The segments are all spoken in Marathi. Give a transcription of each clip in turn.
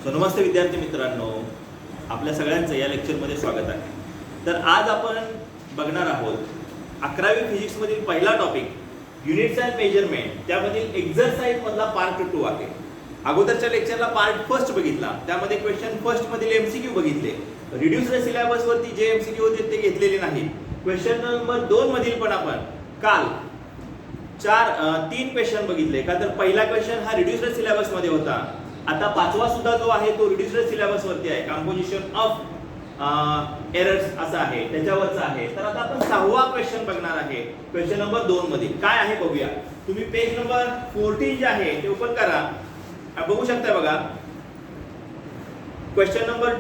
सो नमस्ते विद्यार्थी मित्रांनो, आपल्या सगळ्यांचं या लेक्चरमध्ये स्वागत आहे. तर आज आपण बघणार आहोत 11वी फिजिक्समधील पहिला टॉपिक युनिट्स अँड मेजरमेंट, त्यामधील एक्झरसाइज मधला पार्ट 2 आहे. अगोदरच्या लेक्चरला पार्ट फर्स्ट बघितला, त्यामध्ये क्वेश्चन फर्स्ट मधील एमसीक्यू बघितले. रिड्यूस्ड सिलेबस वरती जे एमसीक्यू होते ते घेतलेले नाहीत. क्वेश्चन नंबर 2 मधील पण आपण काल 3 क्वेश्चन बघितले का. तर पहिला क्वेश्चन हा रिड्यूस्ड सिलेबस मध्ये होता. आता पाचवा सुद्धा जो आहे तो रिड्यूस्ड सिलेबस वरती आहे. कंपोजिशन ऑफ एरर्स असा आहे, त्याच्यावरचा आहे. तर आता आपण 6वा क्वेश्चन बघणार आहे. क्वेश्चन नंबर 2 मध्ये काय आहे बघूया. तुम्ही पेज नंबर 14 जे आहे ते ओपन करा. बघू शकता बघा. क्वेश्चन नंबर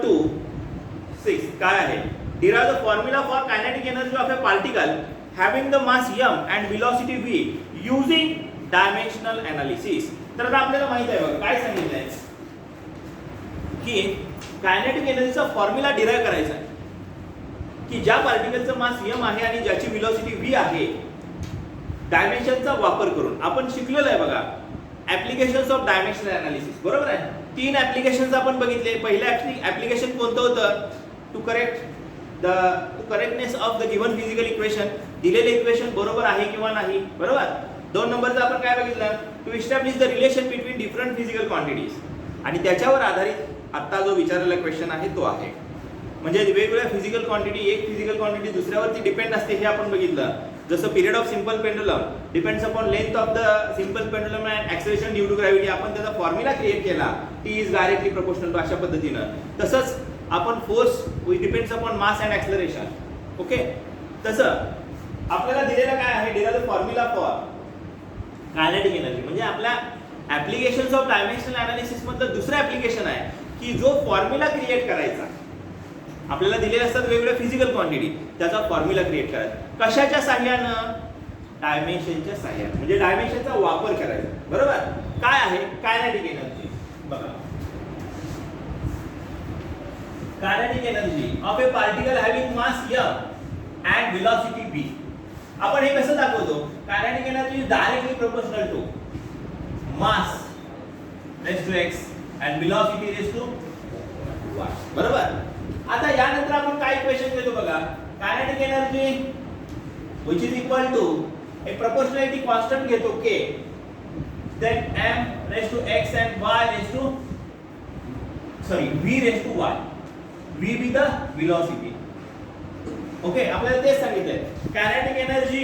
6 काय आहे. Derive the formula for kinetic energy of a particle having the mass m and velocity v using dimensional analysis. तर आता आपल्याला माहित आहे बघा काय सांगितलंय की कायनेटिक एनर्जीचा फॉर्म्युला डिराइव करायचा आहे की ज्या पार्टिकलचं मास m आहे आणि ज्याची वेलोसिटी v आहे, डायमेन्शनचा वापर करून. आपण शिकलेलो आहे बघा ऍप्लिकेशन्स ऑफ डायमेन्शनल एनालिसिस, बरोबर आहे. 3 ऍप्लिकेशन्स आपण बघितले. पहिलं ऍप्लिकेशन कोणतं होतं? To correctness of the given physical equation, दिलेले इक्वेशन बरोबर आहे किंवा नाही, बरोबर. 2 नंबरचं आपण काय बघितलं? To establish the relation between different physical quantities. आणि त्याच्यावर आधारित आता जो विचारलेला क्वेश्चन आहे तो आहे. म्हणजे वेगवेगळ्या फिजिकल क्वांटिटी, एक फिजिकल क्वांटिटी दुसऱ्यावरती डिपेंड असते हे आपण बघितलं. जसं period of simple pendulum depends upon length of the simple pendulum and acceleration due to gravity. आपण त्याचा फॉर्म्युला क्रिएट केला, T is directly proportional to, अशा पद्धतीनं. तसंच आपण force which depends upon mass and acceleration. Okay, तसं आपल्याला दिलेलं काय आहे? Derive the formula for kinetic energy. म्हणजे आपल्या ऍप्लिकेशन्स ऑफ डायमेन्शनल एनालिसिस मधलं दुसरं ऍप्लिकेशन आहे की जो फॉर्म्युला क्रिएट करायचा. आपल्याला दिलेले असतात वेगवेगळ्या फिजिकल क्वांटिटी, त्याचा फॉर्म्युला क्रिएट करायचा. कशाच्या सहाय्यानं? डायमेन्शनच्या सहाय्यानं. म्हणजे डायमेन्शनचा वापर करायचा, बरोबर. काय आहे कायनेटिक एनर्जी? बघा, kinetic energy of a particle having mass m and velocity v. आपण हे कसं दाखवतो? Kinetic energy is directly proportional to mass raise to x and velocity raise to y, बरोबर. आता यानंतर आपण काय इक्वेशन घेतो बघा. Kinetic energy which is equal to एक प्रोपोर्शनॅलिटी कॉन्स्टंट घेतो k, then m raise to x and y raise to v raise to y. v be the velocity. Okay, आपल्याला तेच सांगितलंय. Kinetic energy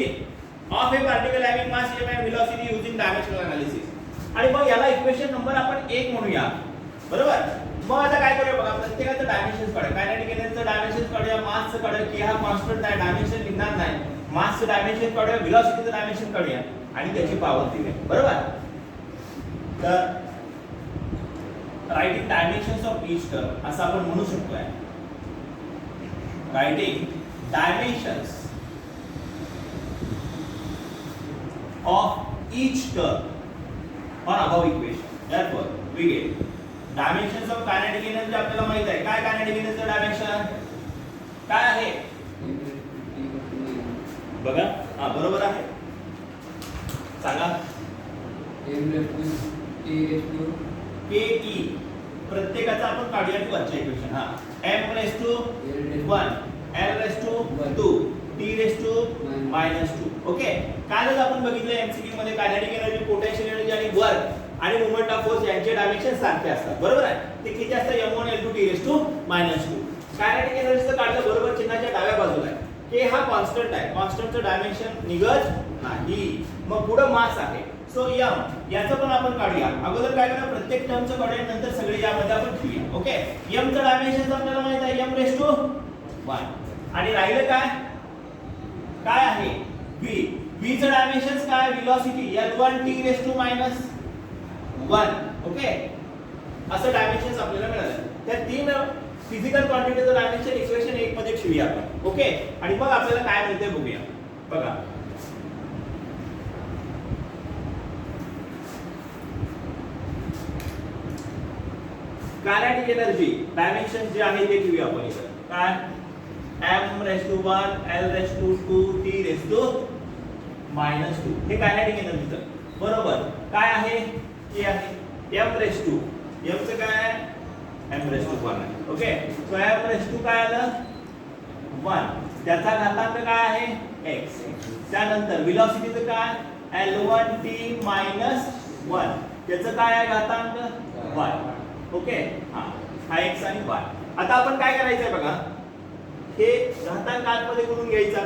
of a particle having mass m and velocity using dimensional analysis. आणि मग याला इक्वेशन नंबर आपण 1 म्हणूया, बरोबर. मग आता काय करूया बघा, प्रत्येकाचं डायमेन्शन्स काढूया. कायनेटिक एनर्जीचं डायमेन्शन्स काढूया, मासचं काढूया, की हा कॉन्स्टंट आहे, डायमेन्शन लिहिणार नाही. मासचं डायमेन्शन काढूया, वेलोसिटीचं डायमेन्शन काढूया आणि त्याची पॉवर दिली, बरोबर. तर writing dimensions of each term असं आपण म्हणू शकतो. Writing dimensions of each term on above equation. Therefore we get dimensions of kinetic energy. आपल्याला माहित आहे काय kinetic energy डायमेन्शन काय आहे बघा. बरोबर आहे, सांगा. ke प्रत्येकाचा आपण काढूया की वरच्या equation. m raised to 1 L raised to 2 T raised to -2. Okay, कालच आपण बघितलं एमसीक्यू मध्ये कायनेटिक एनर्जी, पोटेन्शियल एनर्जी आणि वर्क आणि मोमेंट ऑफ फोर्स यांचे डायमेन्शन सारखे असतात, बरोबर आहे. ते किती असतात? m1 L2 T raised to -2. Kinetic एनर्जीचं काढलं बरोबर चिन्हाच्या डाव्या बाजूला आहे. K हा कॉन्स्टंट आहे, कॉन्स्टंटचं डायमेन्शन निघत नाही. मग पुढे मास आहे, सो m याचं पण आपण काढूया. अगोदर काय करूया, प्रत्येक टर्मचं काढूया, नंतर सगळे यामध्ये आपण ठेवूया. ओके, m चं डायमेन्शन आपल्याला माहित आहे, m raised to 1. आणि राहिलं काय काय आहे? v. v चं डायमेन्शन्स काय? Velocity l1 t raised to -1. Okay, असं डायमेन्शन्स आपल्याला मिळालं. त्या 3 फिजिकल क्वांटिटीचं डायमेन्शन इक्वेशन 1 मध्ये ठेवूया आपण. ओके, आणि मग आपल्याला काय मिळते बघूया. बघा, कायनेटिक एनर्जी डायमेन्शन जे आहे ते ठेवूया आपण इथे. काय? m raised to 1 L raised to 2 T raised to -2. हे कायनेटिक एनर्जीचं, बरोबर. काय आहे? हे आहे m raised to, m चं काय आहे? m रेस टू 1 आहे. Okay, so m raise to काय आलं 1, त्याचा घातांक काय आहे x. त्यानंतर वेलोसिटीचं काय L1t मायनस 1, त्याचं काय आहे घातांक y. ओके, हा x आणि y. आता आपण काय करायचंय बघा, हे घातांक आतमध्ये करून घ्यायचा.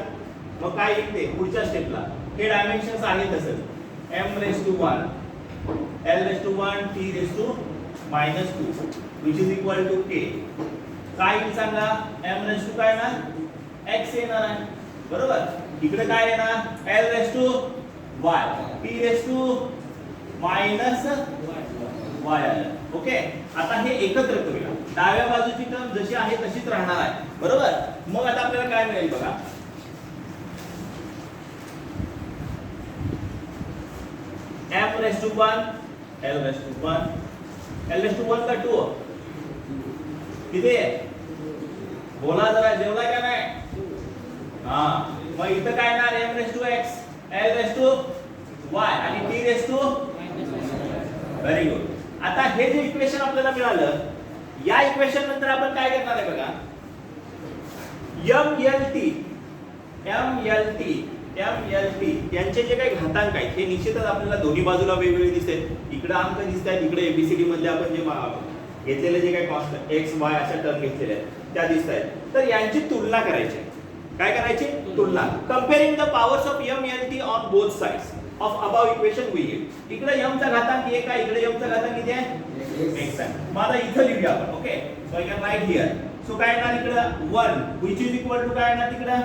मग काय येते पुढच्या स्टेपला, हे डायमेन्शन्स आहेत तसंच m raise to 1, l raise to 1, t raise to minus 2 which is equal to k. काय येईल सांगा, m रेस टू काय ना x येणार आहे बरोबर. इकडे काय येणार l raise to y, t raise to minus y आलं. ओके, आता हे एकत्र करूया. डाव्या बाजूची टर्म जशी आहे तशीच राहणार आहे बरोबर. मग आता आपल्याला काय मिळेल बघा, m raise to 1, l raise to 1, l raise to 1 का 2 किती आहे बोला जरा, जेवलाय का नाही. हा, मग इथं काय येणार m raise to x, l raise to y आणि t raise to. Very good. आता हे जे इक्वेशन आपल्याला मिळालं, या इक्वेशन नंतर आपण काय करणार आहे बघा, MLT यांचे जे काही घातांक आहेत हे निश्चितच आपल्याला दोन्ही बाजूला वेगवेगळे दिसतात. इकडे अंक दिसतात, इकडे एबीसीडी मध्ये आपण जे घेतलेले जे काही कॉन्स्टंट x y अशा टर्म घेतलेल्या आहेत त्या दिसत आहेत. तर यांची तुलना करायची. काय करायची तुलना, comparing the powers of MLT on both sides of above equation we give. इकडे m चा घातांक 1 आहे, इकडे m चा घातांक किती आहे x आहे. मग आता इथं लिहूया आपण. Okay, so I can right here. So काय येणार इकडे 1 which is equal to काय येणार तिकडे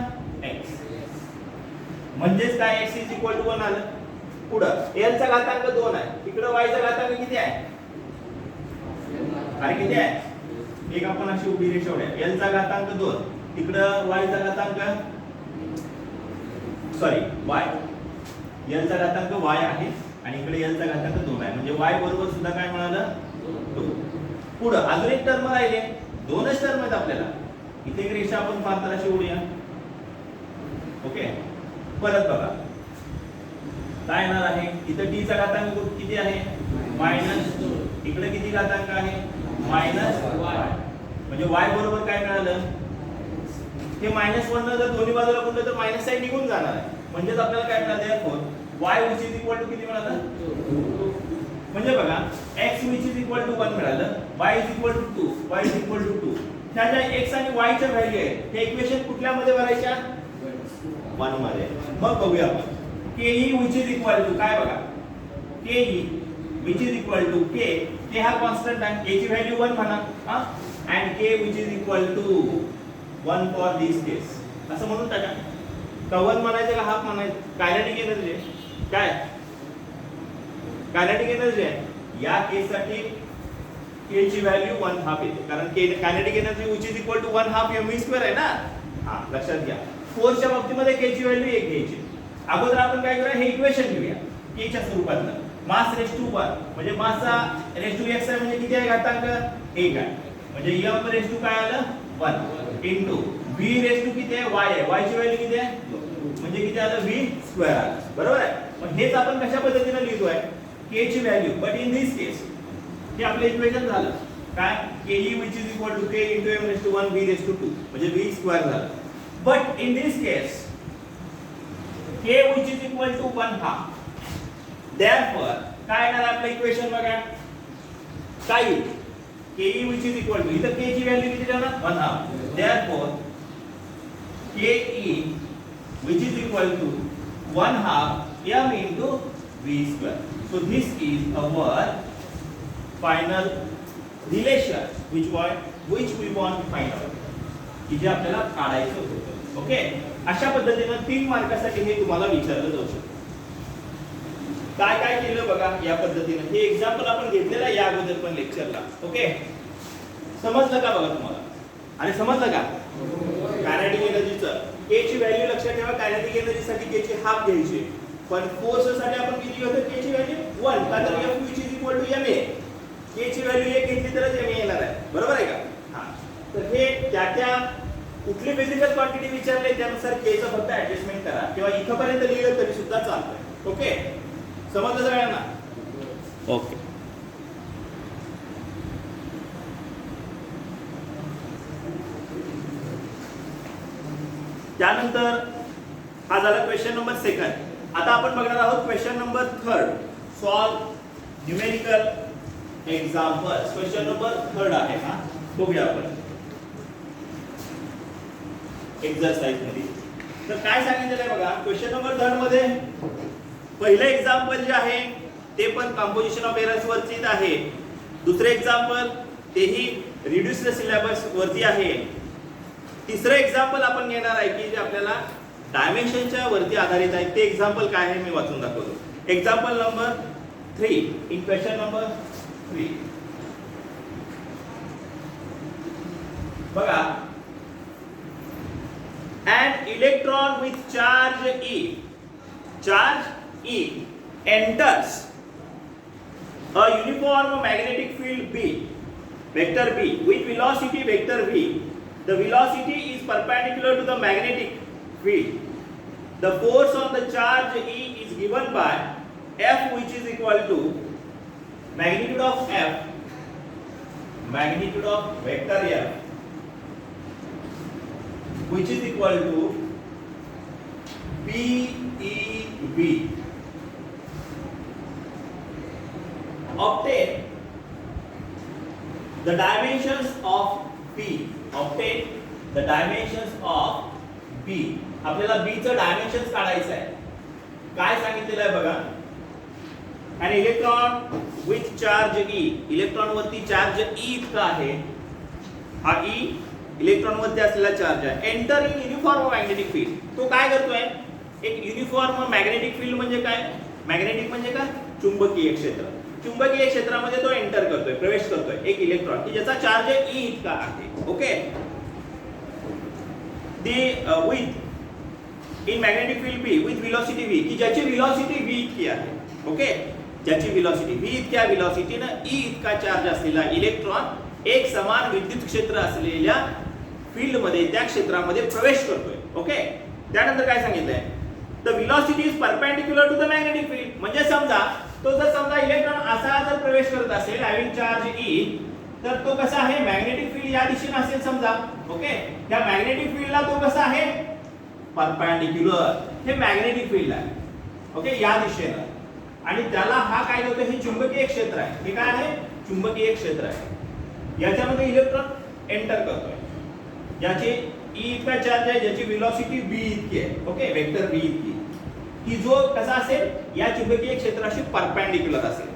x, म्हणजेच काय x is equal to 1 आलं. पुढे l चा घातांक 2 आहे, इकडे y चा घातांक किती आहे अरे किती आहे, एक आपण अशी उभी रेषा ओढूया. l चा घातांक 2, इकडे y चा घातांक सॉरी y, l चा घातांक y आहे आणि इकडे l चा घातांक 2 आहे, म्हणजे y बरोबर सुद्धा काय मिळालं 2. पुढे अजून एक टर्म राहिले, दोनच टर्म आहेत आपल्याला. इथे एक रेषा आपण फार अशी ओढूया. ओके, परत बघा काय येणार आहे, इथे t चा घातांक किती आहे मायनस 2, इकडे किती घातांक आहे मायनस y, म्हणजे y बरोबर काय मिळालं, हे -1 जर दोन्ही बाजूला गुणलं तर मायनस साइन निघून जाणार आहे. म्हणजेच आपल्याला काय मिळालं therefore y which is equal to किती मिळालं 2. म्हणजे बघा x which is equal to 1 मिळालं, y is equal to 2, y is equal to 2. ह्या ज्या x आणि y च्या व्हॅल्यू आहेत हे इक्वेशन कुठल्या मध्ये भरायच्या 1 मध्ये. मग बघूया आपण ke which is equal to काय बघा, ke which is equal to k हा कॉन्स्टंट आहे, k ची व्हॅल्यू 1 म्हणा हा, and k which is equal to 1 for this case असं म्हणून टाका. का 1 म्हणायचं का हाफ म्हणायचं, कायनेटिक एनर्जी काय कायनेटिक एनर्जी आहे या केस साठी k ची व्हॅल्यू 1/2 येते, कारण kinetic energy which is equal to 1/2 mv² आहे ना. हा लक्षात घ्या, फोर्सच्या बाबतीमध्ये k ची व्हॅल्यू 1 घ्यायची. अगोदर आपण काय करूया, हे इक्वेशन घेऊया k च्या स्वरूपातलं. मास रेस टू 1 म्हणजे मासचा रेस टू x आहे, म्हणजे किती आहे घातांक 1 आहे, म्हणजे m रेस टू काय आलं 1 इनटू v रेस टू किती आहे y आहे, y ची व्हॅल्यू किती आहे 2, म्हणजे किती आलं v² आलं बरोबर आहे. मग हेच आपण कशा पद्धतीने लिहितोय k ची व्हॅल्यू, बट इन दिस केस हे आपलं इक्वेशन झालं काय, ke which is equal to k into m raised to 1 v raised to 2 म्हणजे v² झालं. But in this case k which is equal to 1/2, therefore काय येणार आपलं इक्वेशन बघा काय येईल, ke which is equal to इथं k ची व्हॅल्यू किती ठेवणार 1/2, therefore ke which is equal to 1/2 m into v². so this is our final relation which we want to find out, की जे आपल्याला काढायचं होतं. ओके, अशा पद्धतीने 3 मार्कासाठी हे तुम्हाला विचारलं जाऊ शकतं. काय काय केलं बघा या पद्धतीने, हे एक्झाम्पल आपण घेतलेलं आहे या अगोदर पण लेक्चरला. ओके, समजलं का बघा तुम्हाला, आणि समजलं का कायनेटिक एनर्जीचं k ची व्हॅल्यू लक्षात ठेवा. कायनेटिक एनर्जी साठी k ची हाफ घ्यायची, पण फोर्स साठी आपण किती घेतो k ची व्हॅल्यू 1, का तर f which is equal to ma, k ची व्हॅल्यू 1 घेतली तरच ma येणार आहे बरोबर आहे का. हां, तर हे त्या कुठली फिजिकल क्वांटिटी विचारले त्यानुसार k चं फक्त ऍडजस्टमेंट करा, किंवा इथपर्यंत लिहिलं तरी सुद्धा चालतंय. ओके, समजलं सगळ्यांना. ओके. त्यानंतर हा झाला क्वेश्चन नंबर 2. आता आपण बघणार आहोत question number 3. Solve numerical examples. Question number 3 आहे हा. बघूया आपण एक्सरसाइज मध्ये. तर काय सांगितलेलं आहे बघा क्वेश्चन नंबर 3 मध्ये. पहिलं एक्झाम्पल जे आहे ते पण कंपोजिशन ऑफ एरर्स वरतीच आहे. दुसरे एक्झाम्पल तेही रिड्यूस्ड सिलेबस वरती आहे. तिसरं एक्झाम्पल आपण घेणार आहे की जे आपल्याला डायमेन्शनच्या वरती आधारित आहे. ते एक्झाम्पल काय आहे मी वाचून दाखवतो. Example number 3 in question number 3 बघा. An electron with charge E enters a uniform magnetic field B, vector B, with velocity vector V. The velocity is perpendicular to the magnetic field. The force on the charge E is given by F, which is equal to magnitude of F, magnitude of vector F, which is equal to BEV. Obtain the dimensions of B. Obtain the dimensions of B. आपल्याला B चं डायमेन्शन्स काढायचं आहे. काय सांगितलेलं आहे बघा. An electron with charge E. Electron वरती चार्ज E इतका आहे. हा E इलेक्ट्रॉन वरती असलेला चार्ज आहे. Enter in uniform magnetic field. तो काय करतोय. एक युनिफॉर्म मॅग्नेटिक फील्ड म्हणजे काय. मॅग्नेटिक म्हणजे काय चुंबकीय क्षेत्र. चुंबकीय क्षेत्रामध्ये तो एंटर करतोय प्रवेश करतोय एक इलेक्ट्रॉन की ज्याचा चार्ज E इतका आहे. Okay. The with in magnetic field B with velocity V की ज्याची वेलोसिटी V इतकी आहे. ओके. ज्याची वेलोसिटी V इतक्या वेलोसिटीनं E इतका चार्ज असलेला इलेक्ट्रॉन एक समान विद्युत क्षेत्र असलेल्या फील्ड मध्ये त्या क्षेत्रामध्ये प्रवेश करतोय. ओके. त्यानंतर काय सांगितलंय. The velocity is perpendicular to the magnetic field. म्हणजे समजा तो जर समजा इलेक्ट्रॉन असा जर प्रवेश करत असेल हॅविंग चार्ज E तर तो कसा आहे मॅग्नेटिक फील्ड या दिशेने असेल समजा. ओके. त्या मॅग्नेटिक फील्डला तो कसा आहे परपेंडिक्युलर. हे मॅग्नेटिक फील्ड आहे. ओके. या दिशेने आणि त्याला हा काय होतं हे चुंबकीय क्षेत्र आहे. हे काय आहे चुंबकीय क्षेत्र आहे. याच्यामध्ये इलेक्ट्रॉन एंटर करतोय. ज्याची E इतका चार्ज आहे ज्याची वेलोसिटी V इतकी आहे. ओके. वेक्टर V इतकी की जो कसा असेल या चुंबकीय क्षेत्राशी परपेंडिक्युलर असेल.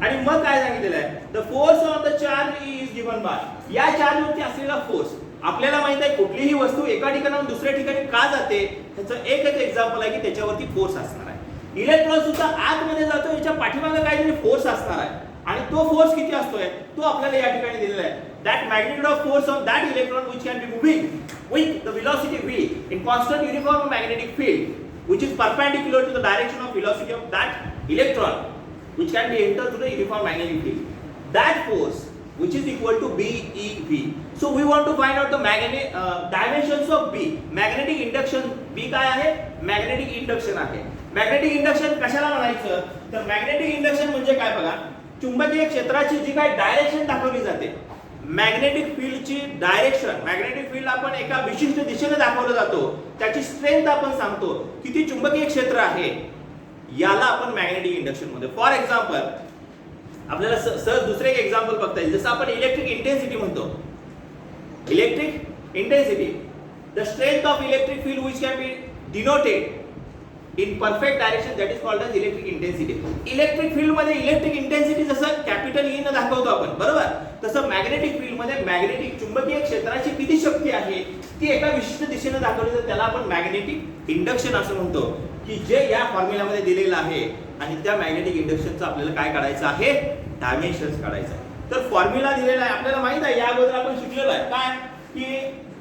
आणि मग काय सांगितलेलं आहे the force on the charge E is given by. या चार्ज वरती असलेला फोर्स आपल्याला माहित आहे कुठलीही वस्तू एका ठिकाणाहून दुसऱ्या ठिकाणी का जाते ह्याचं एकच एक्झाम्पल आहे की त्याच्यावरती फोर्स असणार आहे. इलेक्ट्रॉन सुद्धा आतमध्ये जातो याच्या पाठीमागे काहीतरी फोर्स असणार आहे आणि तो फोर्स किती असतोय तो आपल्याला या ठिकाणी दिलेला आहे. That magnitude of force on that electron which can be moving with the velocity V in constant uniform magnetic field which is perpendicular to the direction of velocity of that electron which can be entered to the uniform magnetic field. That force which is equal to BEV. So we want to find out the magnetic dimensions of B. Magnetic induction B काय आहे magnetic induction आहे. Magnetic induction कशाला म्हणायचं तर magnetic induction म्हणजे काय बघा चुंबकीय क्षेत्राची जी काय डायरेक्शन दाखवली जाते. मॅग्नेटिक फील्डची डायरेक्शन मॅग्नेटिक फील्ड आपण एका विशिष्ट दिशेने दाखवलं जातो. त्याची स्ट्रेंथ आपण सांगतो किती चुंबकीय क्षेत्र आहे याला आपण मॅग्नेटिक इंडक्शन मध्ये. फॉर एक्झाम्पल आपल्याला सहज दुसरे एक एक्झाम्पल बघता येईल. जसं आपण इलेक्ट्रिक इंटेन्सिटी म्हणतो. Electric intensity the strength of electric field which can be denoted in perfect direction that is called as electric intensity. Electric field मध्ये इलेक्ट्रिक इंटेन्सिटी जसं कॅपिटल ई न दाखवतो आपण बरोबर तसं मॅग्नेटिक फील्ड मध्ये मॅग्नेटिक चुंबकीय क्षेत्राची किती शक्ती आहे ती एका विशिष्ट दिशेने दाखवली तर त्याला आपण मॅग्नेटिक इंडक्शन असं म्हणतो की जे या फॉर्म्युलामध्ये दिलेलं आहे. आणि त्या मॅग्नेटिक इंडक्शनचं आपल्याला काय काढायचं आहे डायमेन्शन्स काढायचं आहे. तर फॉर्म्युला दिलेला आहे आपल्याला माहित आहे या अगोदर आपण शिकलेलो आहे काय की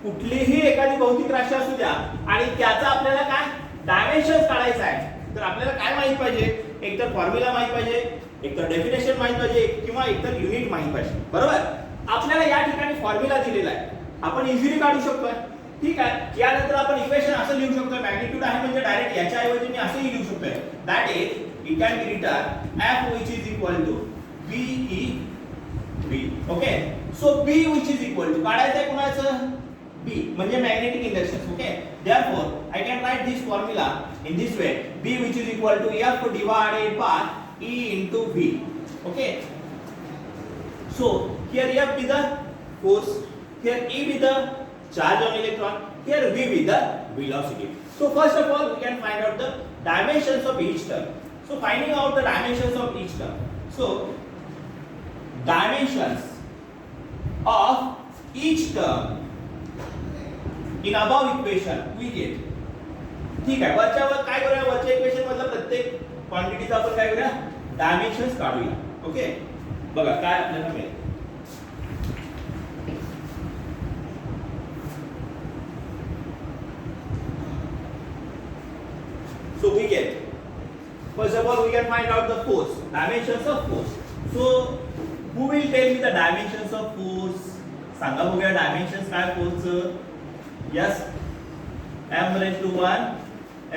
कुठलीही एखादी भौतिक राशी असू द्या आणि त्याचा आपल्याला काय डायमेन्शन्स काढायचं आहे. तर आपल्याला काय माहित पाहिजे एकतर फॉर्म्युला माहित पाहिजे एकतर डेफिनेशन माहित पाहिजे किंवा एकतर युनिट माहित पाहिजे बरोबर. आपल्याला या ठिकाणी फॉर्म्युला दिलेला आहे आपण इझिली काढू शकतोय. ठीक आहे. यानंतर आपण इक्वेशन असं लिहू शकतोय मॅग्निट्यूड आहे म्हणजे डायरेक्ट याच्या ऐवजी मी असंही लिहू शकतोय that is it can be written F which is equal to BEV. Okay. So B which is equal to काढायचं आहे कुणाचं B म्हणजे magnetic induction. Okay, therefore I can write this formula in this way, B which is equal to F divided by E into V. Okay, so here F is the force, here E with the charge on electron, here V with the velocity. So first of all we can find out the dimensions of each term. So finding out the dimensions of each term, so dimensions of each term in above equation we get. ठीक आहे, वरच्यावर काय करूया, वरच्या इक्वेशन मधला प्रत्येक क्वांटिटीचा आपण काय करूया, डायमेन्शन्स काढूया. ओके, बघा काय आपल्याला मिळेल. So we get, first of all we can find out the force, dimensions of force. So who will tell me the dimensions of force? सांगा बघूया डायमेन्शन्स काय फोर्सचं. Yes, m raised to 1,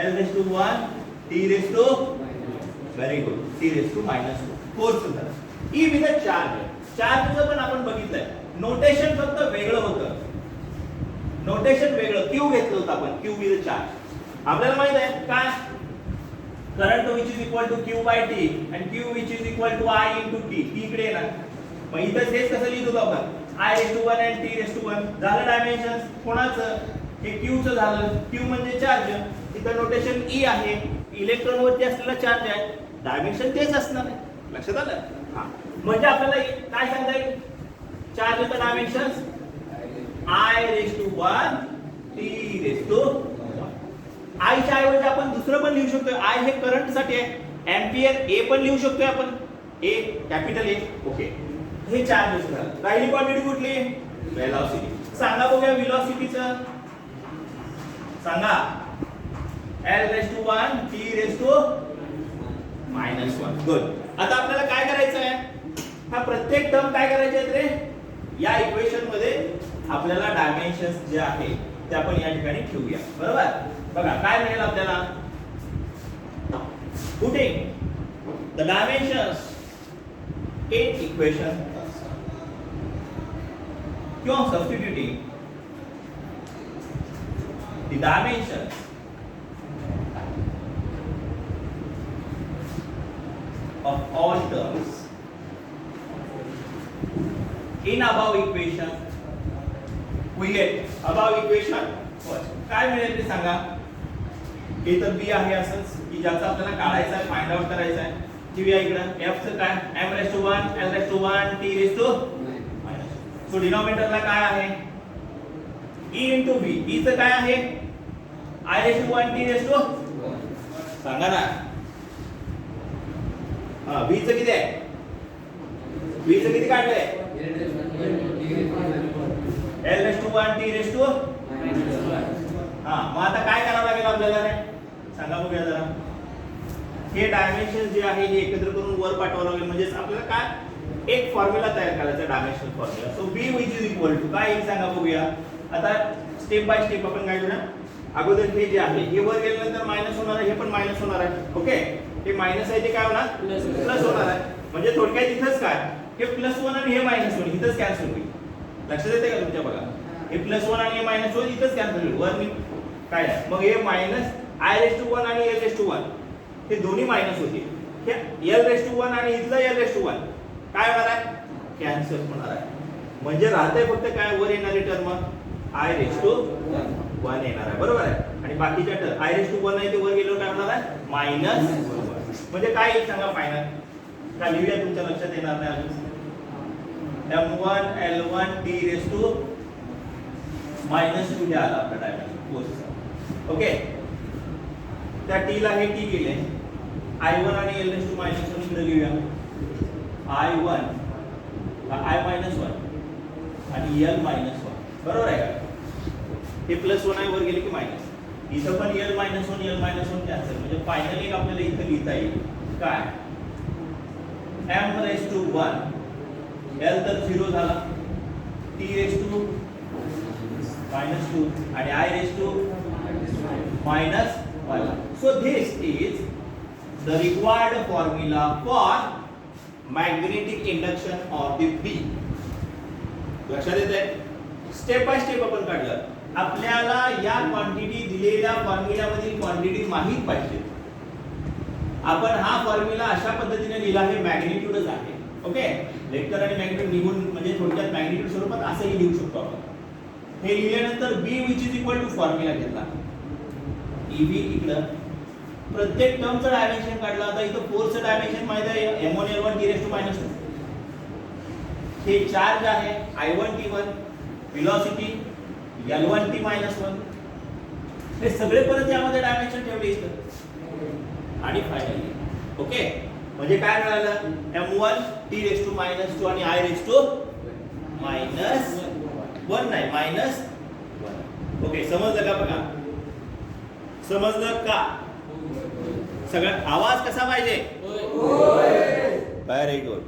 l raised to 1, t raised to, very good, t raised to -2. Force झाला. E with a charge. चार्जचं पण आपण बघितलंय, नोटेशन फक्त वेगळं होतं, नोटेशन वेगळं, q घेतलं होतं आपण, q with a charge. आपल्याला माहित आहे काय, current which is equal to q by t and q which is equal to I into t. t इकडे येणार, मग इथं हेच कसं लिहित होतो आपण, I raised to 1 and t raised to 1. झालं डायमेन्शन्स कोणाचं, हे q चं झालं. q म्हणजे चार्ज, इथं नोटेशन E आहे, इलेक्ट्रॉन वरती असलेला चार्ज आहे, डायमेन्शन तेच असणार आहे. लक्षात आलं? हां, म्हणजे आपल्याला काय सांगता येईल, चार्जचं dimensions I raised to 1, t raised to 1. I च्या ऐवजी आपण दुसरं पण लिहू शकतो. I हे करंट साठी आहे, एम्पियर. A पण लिहू शकतोय आपण, A कॅपिटल A. ओके, हे चार्ज झालं. राहिली क्वांटिटी कुठली, वेलोसिटी. सांगा बघूया वेलोसिटीचं, सांगा. L raised to 1, t raised to -1. Good. आता आपल्याला काय करायचं आहे, हा प्रत्येक टर्म काय करायचे आहेत रे, या इक्वेशन मध्ये आपल्याला डायमेन्शन्स जे आहे ते आपण या ठिकाणी ठेवूया. बरोबर, बघा काय मिळेल आपल्याला, putting the dimensions in equation किंवा substituting the dimensions of all terms in above equation we get above equation first. काय मिळेल ते सांगा. हे तर b आहे असंच की ज्याचा आपल्याला काढायचा आहे, फाइंड आउट करायचा आहे. ठेवूया इकडं. f चं काय, m raised to 1, l raised to 1, t raised to -. So डिनॉमिनेटरला काय आहे, e into v. e चं काय आहे, I raised to 1, t raised to, सांगा ना. हां, v चं किती आहे, v चं किती काढलंय, l raised to 1, t raised to. हां, मग आता काय करावं लागेल आपल्याला रे, सांगा बघूया जरा. हे डायमेन्शन जे आहे हे एकत्र करून वर पाठवावं लागेल. म्हणजे आपल्याला काय एक फॉर्म्युला तयार करायचा, dimension formula. So b which is equal to काय येईल सांगा बघूया. आता स्टेप बाय स्टेप आपण काय करूया, अगोदर हे जे आहे हे वर गेल्यानंतर मायनस होणार आहे, हे पण मायनस होणार आहे. ओके, हे मायनस आहे ते काय होणार, प्लस होणार आहे. म्हणजे थोडक्यात इथंच काय, हे +1 आणि हे -1 इथंच कॅन्सल होईल. लक्षात येते का तुमच्या, बघा हे +1 आणि हे -1 इथंच कॅन्सल होईल. वर काय आहे, मग हे मायनस I raised to 1 आणि l raised to 1 हे दोन्ही मायनस होतील. हे l raised to 1 आणि इथलं l raised to 1 काय होणार आहे, कॅन्सल होणार आहे. म्हणजे राहतंय फक्त काय, वर येणारी टर्म I raised to 1 येणार आहे. बरोबर आहे, आणि बाकीच्या टर्म I raised to 1 आहे ते वर गेल्यावर काय होणार आहे, मायनस. म्हणजे काय येईल सांगा फायनल, का लिहूया, तुमच्या लक्षात येणार नाही अजून. m1 l1 t raised to -2 हे आला आपला डायमेन्शन फोर्सचा. ओके, त्या t ला हे t गेले, I1 आणि l raised to -1 इकडे लिहूया. I1 I -1 आणि l -1. बरोबर आहे का, हे +1 आहे वर गेले की मायनस. इथं पण l -1 l -1 कॅन्सल. म्हणजे फायनली आपल्याला इथं लिहिता येईल काय, m raised to 1, l तर 0 झाला, t raised to -2 आणि I raised to -1. So this is the required formula for magnetic induction of the B. लक्षात येतंय, स्टेप बाय स्टेप आपण काढलं. आपल्याला या क्वांटिटी दिलेल्या फॉर्म्युल्यामधील क्वांटिटी माहित पाहिजे. आपण हा फॉर्म्युला अशा पद्धतीने लिहिला, हे मॅग्निट्यूडच आहे. ओके, वेक्टर आणि मॅग्निट्यूड निघून म्हणजे थोडक्यात मॅग्निट्यूड स्वरूपात असंही लिहू शकतो आपण. हे लिहिल्यानंतर b which is equal to formula घेतला, EV इकडं प्रत्येक टर्मचं डायमेन्शन काढलं. आता इथं फोर्सचं डायमेन्शन माहित आहे, m1 l1 t raised to -2. हे चार्ज आहे I1 T1, velocity L1 T -1. हे सगळे परत यामध्ये डायमेन्शन ठेवले इथं. आणि फायनली ओके, म्हणजे काय मिळालं, m1 t raised to -2 आणि I raised to -1 नाही -1. ओके, समजलं का? बघा, समजलं का? सगळ्यात आवाज कसा पाहिजे? Very good.